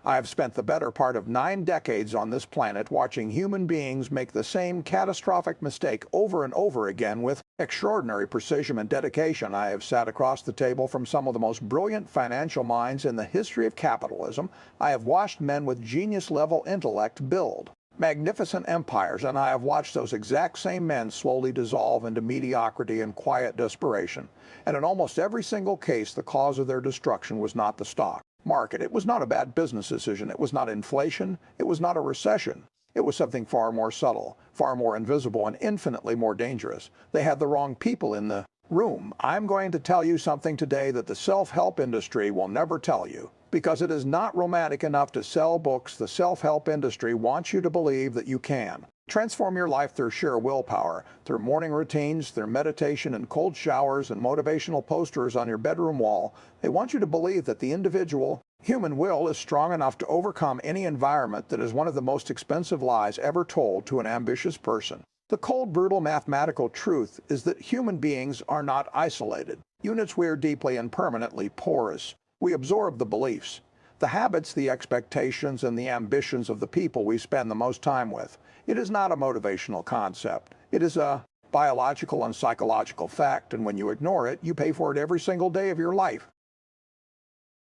I have spent the better part of 9 decades on this planet watching human beings make the same catastrophic mistake over and over again with extraordinary precision and dedication. I have sat across the table from some of the most brilliant financial minds in the history of capitalism. I have watched men with genius-level intellect build magnificent empires, and I have watched those exact same men slowly dissolve into mediocrity and quiet desperation. And in almost every single case, the cause of their destruction was not the stock market. It was not a bad business decision. It was not inflation. It was not a recession. It was something far more subtle, far more invisible, and infinitely more dangerous. They had the wrong people in the room. I'm going to tell you something today that the self-help industry will never tell you. Because it is not romantic enough to sell books, the self-help industry wants you to believe that you can. Transform your life through sheer willpower, through morning routines, through meditation and cold showers and motivational posters on your bedroom wall. They want you to believe that the individual human will is strong enough to overcome any environment that is one of the most expensive lies ever told to an ambitious person. The cold, brutal mathematical truth is that human beings are not isolated. Units we are deeply and permanently porous. We absorb the beliefs, the habits, the expectations, and the ambitions of the people we spend the most time with. It is not a motivational concept. It is a biological and psychological fact, and when you ignore it, you pay for it every single day of your life.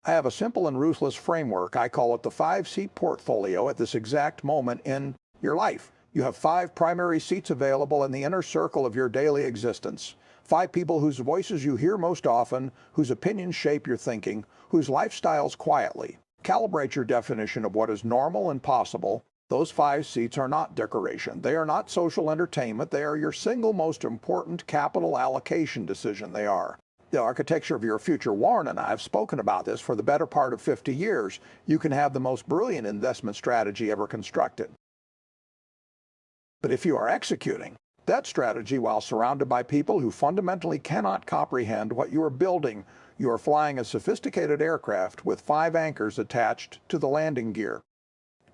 I have a simple and ruthless framework. I call it the 5-seat portfolio at this exact moment in your life. You have 5 primary seats available in the inner circle of your daily existence. 5 people whose voices you hear most often, whose opinions shape your thinking, whose lifestyles quietly calibrate your definition of what is normal and possible. Those 5 seats are not decoration. They are not social entertainment. They are your single most important capital allocation decision. They are the architecture of your future. Warren and I have spoken about this for the better part of 50 years. You can have the most brilliant investment strategy ever constructed. But if you are executing that strategy while surrounded by people who fundamentally cannot comprehend what you are building, you are flying a sophisticated aircraft with 5 anchors attached to the landing gear.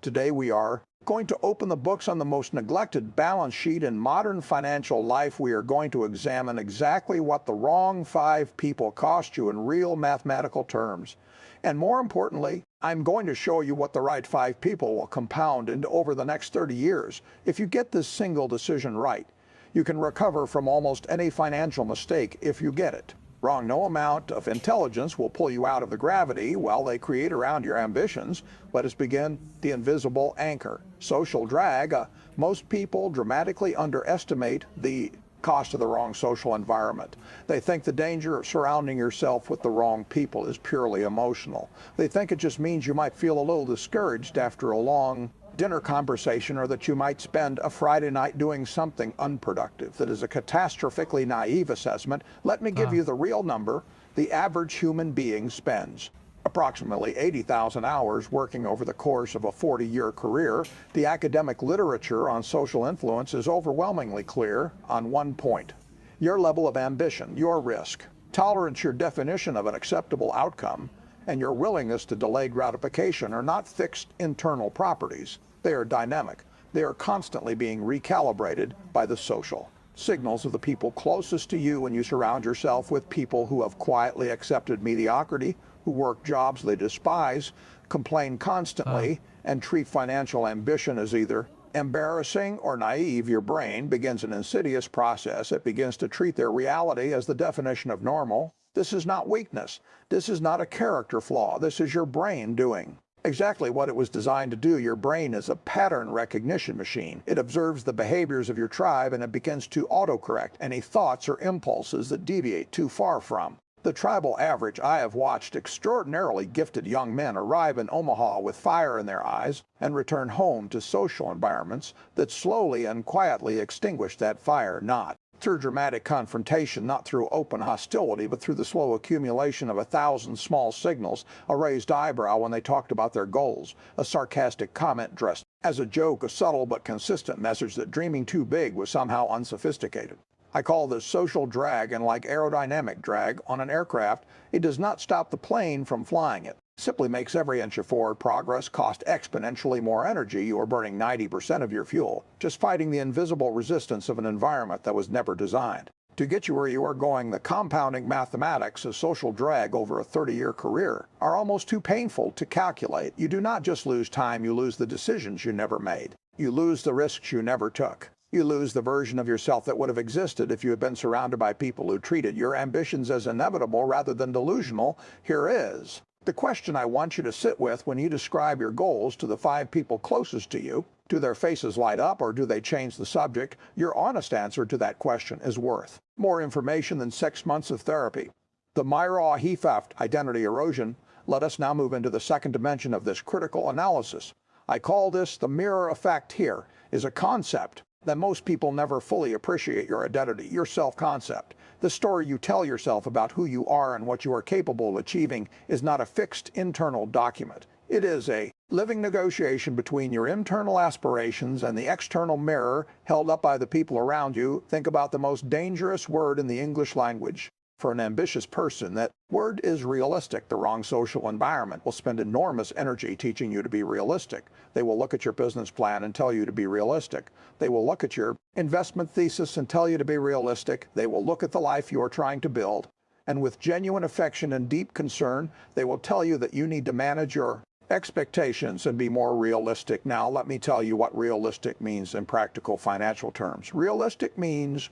Today we are going to open the books on the most neglected balance sheet in modern financial life. We are going to examine exactly what the wrong 5 people cost you in real mathematical terms. And more importantly, I'm going to show you what the right 5 people will compound into over the next 30 years. If you get this single decision right, you can recover from almost any financial mistake if you get it wrong. No amount of intelligence will pull you out of the gravity while they create around your ambitions. Let us begin the invisible anchor. Social drag. Most people dramatically underestimate the cost of the wrong social environment. They think the danger of surrounding yourself with the wrong people is purely emotional. They think it just means you might feel a little discouraged after a long dinner conversation, or that you might spend a Friday night doing something unproductive. That is a catastrophically naive assessment. Let me give you the real number. The average human being spends approximately 80,000 hours working over the course of a 40-year career. The academic literature on social influence is overwhelmingly clear on one point: your level of ambition, your risk tolerance, your definition of an acceptable outcome, and your willingness to delay gratification are not fixed internal properties. They are dynamic. They are constantly being recalibrated by the social signals of the people closest to you when you surround yourself with people who have quietly accepted mediocrity, who work jobs they despise, complain constantly, and treat financial ambition as either embarrassing or naive. Your brain begins an insidious process. It begins to treat their reality as the definition of normal. This is not weakness. This is not a character flaw. This is your brain doing exactly what it was designed to do. Your brain is a pattern recognition machine. It observes the behaviors of your tribe, and it begins to autocorrect any thoughts or impulses that deviate too far from the tribal average. I have watched extraordinarily gifted young men arrive in Omaha with fire in their eyes and return home to social environments that slowly and quietly extinguish that fire, not through dramatic confrontation, not through open hostility, but through the slow accumulation of 1,000 small signals: a raised eyebrow when they talked about their goals, a sarcastic comment dressed as a joke, a subtle but consistent message that dreaming too big was somehow unsophisticated. I call this social drag, and like aerodynamic drag on an aircraft, it does not stop the plane from flying. It simply makes every inch of forward progress cost exponentially more energy. You are burning 90% of your fuel just fighting the invisible resistance of an environment that was never designed To get you where you are going, the compounding mathematics of social drag over a 30-year career are almost too painful to calculate. You do not just lose time, you lose the decisions you never made. You lose the risks you never took. You lose the version of yourself that would have existed if you had been surrounded by people who treated your ambitions as inevitable rather than delusional. Here is the question I want you to sit with when you describe your goals to the 5 people closest to you. Do their faces light up or do they change the subject? Your honest answer to that question is worth more information than 6 months of therapy. The Myra he theft, identity erosion. Let us now move into the second dimension of this critical analysis. I call this the mirror effect. Here is a concept that most people never fully appreciate: your identity, your self-concept. The story you tell yourself about who you are and what you are capable of achieving is not a fixed internal document. It is a living negotiation between your internal aspirations and the external mirror held up by the people around you. Think about the most dangerous word in the English language for an ambitious person. That word is realistic. The wrong social environment will spend enormous energy teaching you to be realistic. They will look at your business plan and tell you to be realistic. They will look at your investment thesis and tell you to be realistic. They will look at the life you are trying to build, and with genuine affection and deep concern, they will tell you that you need to manage your expectations and be more realistic. Now, let me tell you what realistic means in practical financial terms. Realistic means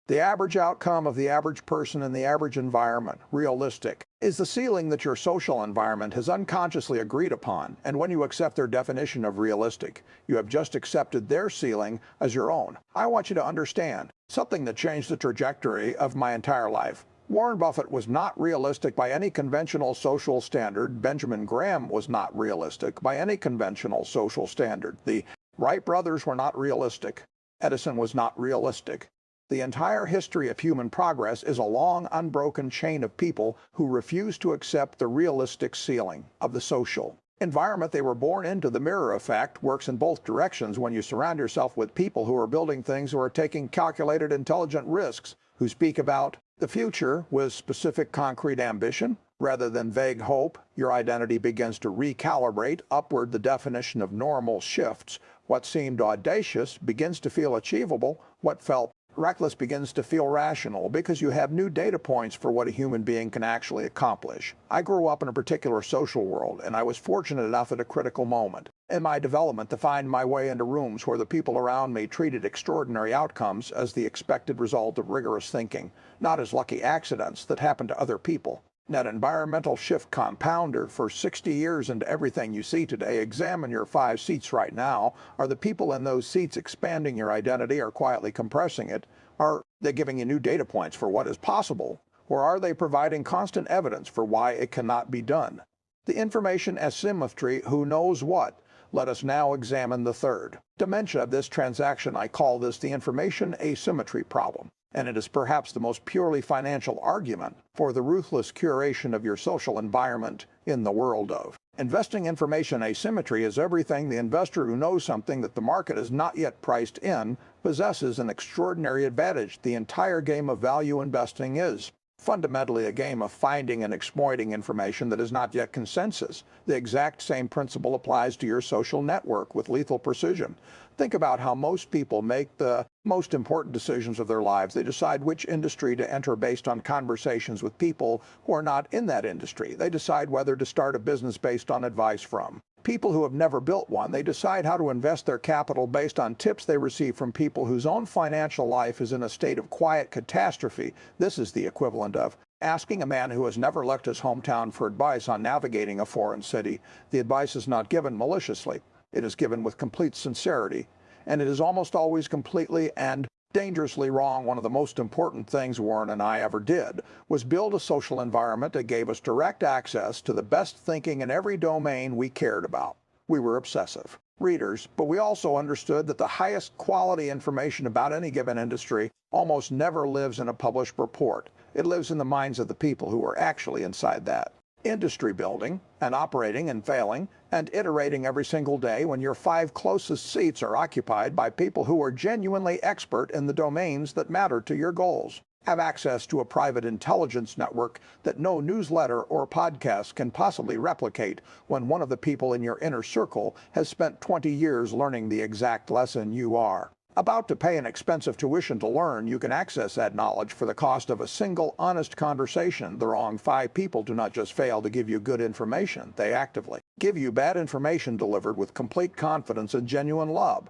the average outcome of the average person in the average environment. Realistic is the ceiling that your social environment has unconsciously agreed upon, and when you accept their definition of realistic, you have just accepted their ceiling as your own. I want you to understand something that changed the trajectory of my entire life. Warren Buffett was not realistic by any conventional social standard. Benjamin Graham was not realistic by any conventional social standard. The Wright brothers were not realistic. Edison was not realistic. The entire history of human progress is a long, unbroken chain of people who refuse to accept the realistic ceiling of the social environment they were born into. The mirror effect works in both directions. When you surround yourself with people who are building things, who are taking calculated, intelligent risks, who speak about the future with specific, concrete ambition rather than vague hope, your identity begins to recalibrate upward. The definition of normal shifts. What seemed audacious begins to feel achievable. What felt reckless begins to feel rational, because you have new data points for what a human being can actually accomplish. I grew up in a particular social world, and I was fortunate enough at a critical moment in my development to find my way into rooms where the people around me treated extraordinary outcomes as the expected result of rigorous thinking, not as lucky accidents that happened to other people. That environmental shift compounder for 60 years into everything you see today. Examine your 5 seats right now. Are the people in those seats expanding your identity or quietly compressing it? Are they giving you new data points for what is possible? Or are they providing constant evidence for why it cannot be done? The information asymmetry, who knows what? Let us now examine the third dimension of this transaction. I call this the information asymmetry problem. And it is perhaps the most purely financial argument for the ruthless curation of your social environment in the world of investing. Information asymmetry is everything. The investor who knows something that the market has not yet priced in possesses an extraordinary advantage. The entire game of value investing is fundamentally a game of finding and exploiting information that is not yet consensus. The exact same principle applies to your social network with lethal precision. Think about how most people make the most important decisions of their lives. They decide which industry to enter based on conversations with people who are not in that industry. They decide whether to start a business based on advice from people who have never built one. They decide how to invest their capital based on tips they receive from people whose own financial life is in a state of quiet catastrophe. This is the equivalent of asking a man who has never left his hometown for advice on navigating a foreign city. The advice is not given maliciously. It is given with complete sincerity, and it is almost always completely and dangerously wrong. One of the most important things Warren and I ever did was build a social environment that gave us direct access to the best thinking in every domain we cared about. We were obsessive readers, but we also understood that the highest quality information about any given industry almost never lives in a published report. It lives in the minds of the people who are actually inside that industry, building and operating and failing and iterating every single day. When your 5 closest seats are occupied by people who are genuinely expert in the domains that matter to your goals, have access to a private intelligence network that no newsletter or podcast can possibly replicate. When one of the people in your inner circle has spent 20 years learning the exact lesson you are about to pay an expensive tuition to learn, you can access that knowledge for the cost of a single honest conversation. The wrong 5 people do not just fail to give you good information, they actively give you bad information delivered with complete confidence and genuine love.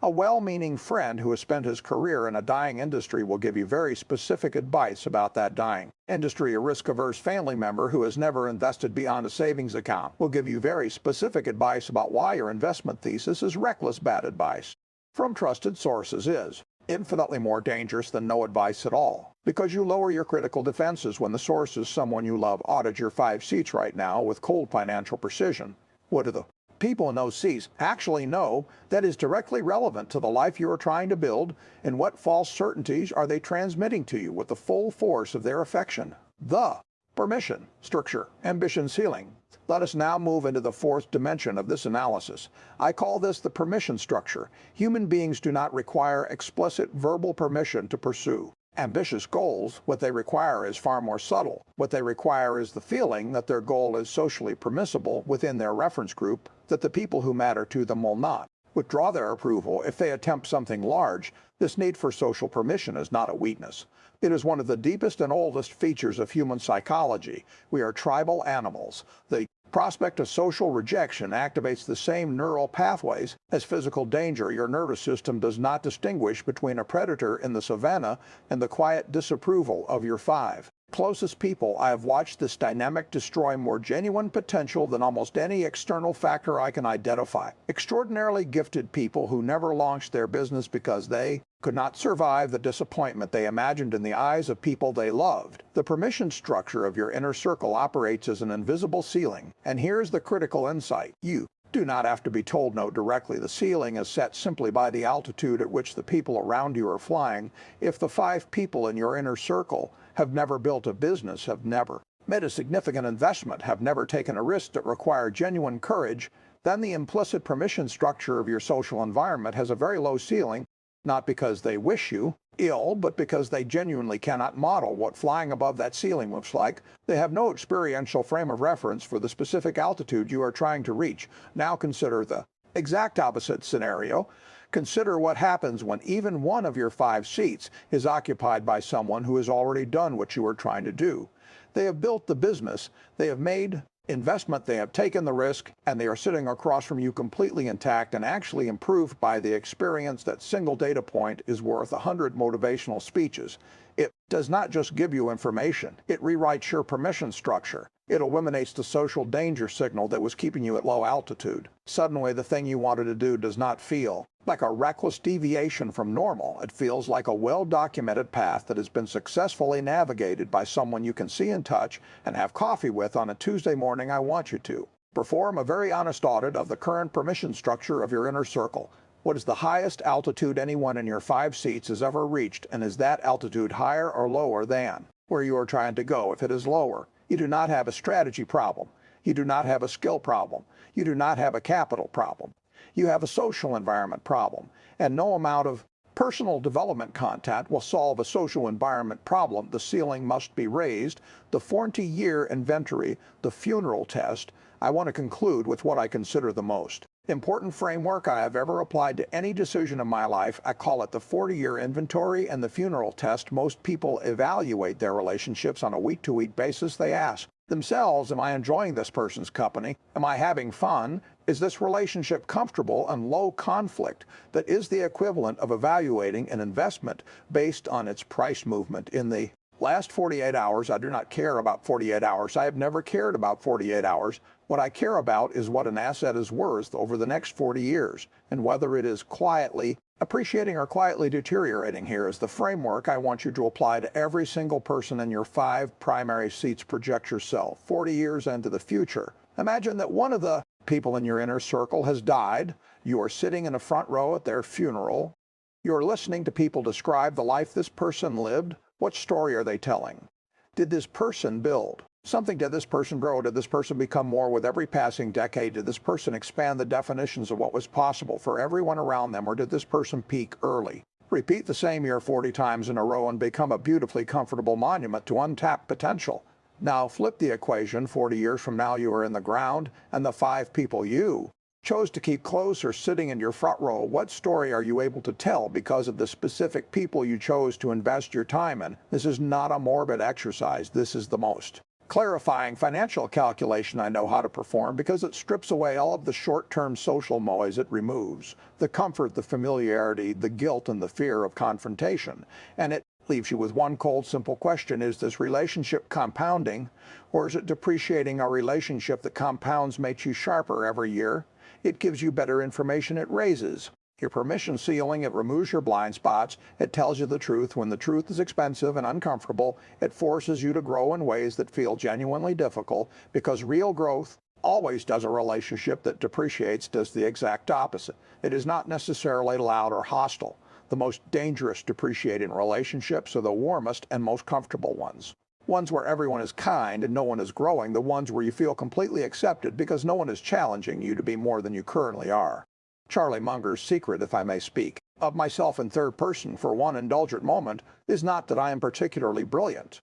A well-meaning friend who has spent his career in a dying industry will give you very specific advice about that dying industry. A risk-averse family member who has never invested beyond a savings account will give you very specific advice about why your investment thesis is reckless bad advice from trusted sources is infinitely more dangerous than no advice at all, because you lower your critical defenses when the source is someone you love. Audit your 5 seats right now with cold financial precision. What do the people in those seats actually know that is directly relevant to the life you are trying to build, and what false certainties are they transmitting to you with the full force of their affection? The permission, structure, ambition ceiling. Let us now move into the 4th dimension of this analysis. I call this the permission structure. Human beings do not require explicit verbal permission to pursue ambitious goals. What they require is far more subtle. What they require is the feeling that their goal is socially permissible within their reference group, that the people who matter to them will not withdraw their approval if they attempt something large. This need for social permission is not a weakness. It is one of the deepest and oldest features of human psychology. We are tribal animals. The prospect of social rejection activates the same neural pathways as physical danger. Your nervous system does not distinguish between a predator in the savannah and the quiet disapproval of your 5 closest people. I have watched this dynamic destroy more genuine potential than almost any external factor I can identify. Extraordinarily gifted people who never launched their business because they could not survive the disappointment they imagined in the eyes of people they loved. The permission structure of your inner circle operates as an invisible ceiling, and here's the critical insight. You do not have to be told no directly. The ceiling is set simply by the altitude at which the people around you are flying. If the 5 people in your inner circle have never built a business, have never made a significant investment, have never taken a risk that required genuine courage, then the implicit permission structure of your social environment has a very low ceiling, not because they wish you ill, but because they genuinely cannot model what flying above that ceiling looks like. They have no experiential frame of reference for the specific altitude you are trying to reach. Now consider the exact opposite scenario. Consider what happens when even one of your 5 seats is occupied by someone who has already done what you are trying to do. They have built the business, they have made investment, they have taken the risk, and they are sitting across from you completely intact and actually improved by the experience. That single data point is worth 100 motivational speeches. It does not just give you information, it rewrites your permission structure. It eliminates the social danger signal that was keeping you at low altitude. Suddenly, the thing you wanted to do does not feel like a reckless deviation from normal. It feels like a well-documented path that has been successfully navigated by someone you can see and touch and have coffee with on a Tuesday morning. I want you to perform a very honest audit of the current permission structure of your inner circle. What is the highest altitude anyone in your 5 seats has ever reached, and is that altitude higher or lower than where you are trying to go? If it is lower, you do not have a strategy problem. You do not have a skill problem. You do not have a capital problem. You have a social environment problem, and no amount of personal development content will solve a social environment problem. The ceiling must be raised. The 40-year inventory, the funeral test. I want to conclude with what I consider the most important framework I have ever applied to any decision in my life. I call it the 40-year inventory and the funeral test. Most people evaluate their relationships on a week-to-week basis. They ask themselves, am I enjoying this person's company? Am I having fun? Is this relationship comfortable and low conflict? That is the equivalent of evaluating an investment based on its price movement in the last 48 hours. I do not care about 48 hours. I have never cared about 48 hours. What I care about is what an asset is worth over the next 40 years, and whether it is quietly appreciating or quietly deteriorating. Here is the framework I want you to apply to every single person in your 5 primary seats. Project yourself 40 years into the future. Imagine that one of the people in your inner circle has died. You are sitting in a front row at their funeral. You're listening to people describe the life this person lived. What story are they telling? Did this person build something? Did this person grow? Did this person become more with every passing decade? Did this person expand the definitions of what was possible for everyone around them? Or did this person peak early, repeat the same year 40 times in a row, and become a beautifully comfortable monument to untapped potential? Now flip the equation. 40 years from now, you are in the ground, and the 5 people you chose to keep close or sitting in your front row? What story are you able to tell because of the specific people you chose to invest your time in? This is not a morbid exercise. This is the most clarifying financial calculation I know how to perform, because it strips away all of the short-term social noise it removes, the comfort, the familiarity, the guilt, and the fear of confrontation. And it leaves you with one cold, simple question: is this relationship compounding, or is it depreciating? A relationship that compounds makes you sharper every year. It gives you better information. It raises your permission ceiling. It removes your blind spots. It tells you the truth when the truth is expensive and uncomfortable. It forces you to grow in ways that feel genuinely difficult, because real growth always does. A relationship that depreciates does the exact opposite. It is not necessarily loud or hostile. The most dangerous depreciating relationships are the warmest and most comfortable ones. Ones where everyone is kind and no one is growing. The ones where you feel completely accepted because no one is challenging you to be more than you currently are. Charlie Munger's secret, if I may speak of myself in third person for one indulgent moment, is not that I am particularly brilliant.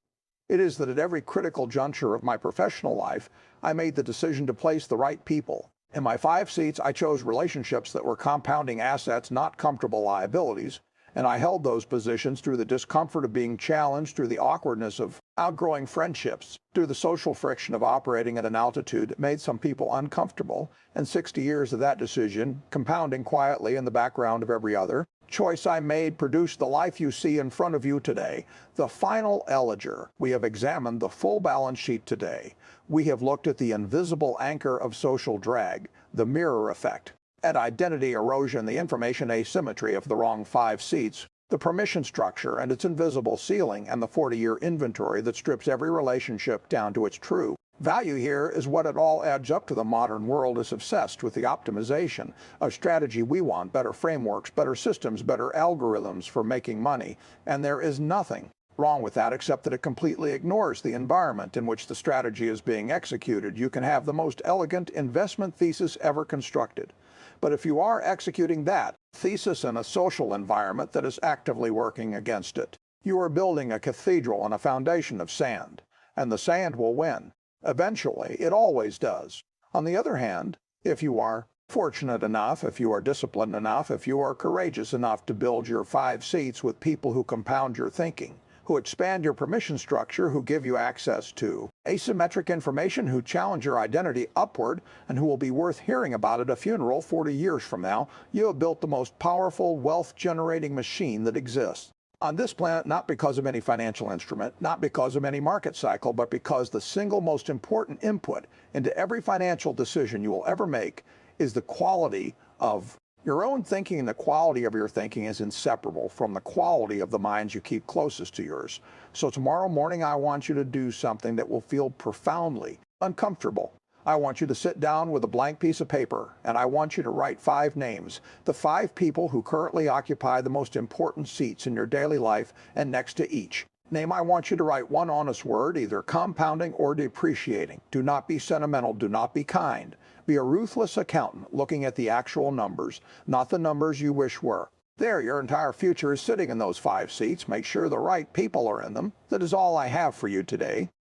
It is that at every critical juncture of my professional life, I made the decision to place the right people. In my 5 seats, I chose relationships that were compounding assets, not comfortable liabilities, and I held those positions through the discomfort of being challenged, through the awkwardness of outgrowing friendships, through the social friction of operating at an altitude that made some people uncomfortable, and 60 years of that decision, compounding quietly in the background of every other choice I made, produced the life you see in front of you today. The final eleger. We have examined the full balance sheet today. We have looked at the invisible anchor of social drag, the mirror effect, at identity erosion, the information asymmetry of the wrong 5 seats, the permission structure and its invisible ceiling, and the 40-year inventory that strips every relationship down to its true value. Here is what it all adds up to. The modern world is obsessed with the optimization of strategy we want: better frameworks, better systems, better algorithms for making money. And there is nothing wrong with that, except that it completely ignores the environment in which the strategy is being executed. You can have the most elegant investment thesis ever constructed, but if you are executing that thesis in a social environment that is actively working against it, you are building a cathedral on a foundation of sand, and the sand will win. Eventually, it always does. On the other hand, if you are fortunate enough, if you are disciplined enough, if you are courageous enough to build your 5 seats with people who compound your thinking, who expand your permission structure, who give you access to asymmetric information, who challenge your identity upward, and who will be worth hearing about at a funeral 40 years from now, you have built the most powerful wealth-generating machine that exists on this planet, not because of any financial instrument, not because of any market cycle, but because the single most important input into every financial decision you will ever make is the quality of your own thinking. And the quality of your thinking is inseparable from the quality of the minds you keep closest to yours. So tomorrow morning, I want you to do something that will feel profoundly uncomfortable. I want you to sit down with a blank piece of paper, and I want you to write 5 names, the 5 people who currently occupy the most important seats in your daily life, and next to each name, I want you to write one honest word, either compounding or depreciating. Do not be sentimental. Do not be kind. Be a ruthless accountant looking at the actual numbers, not the numbers you wish were. There, your entire future is sitting in those 5 seats. Make sure the right people are in them. That is all I have for you today.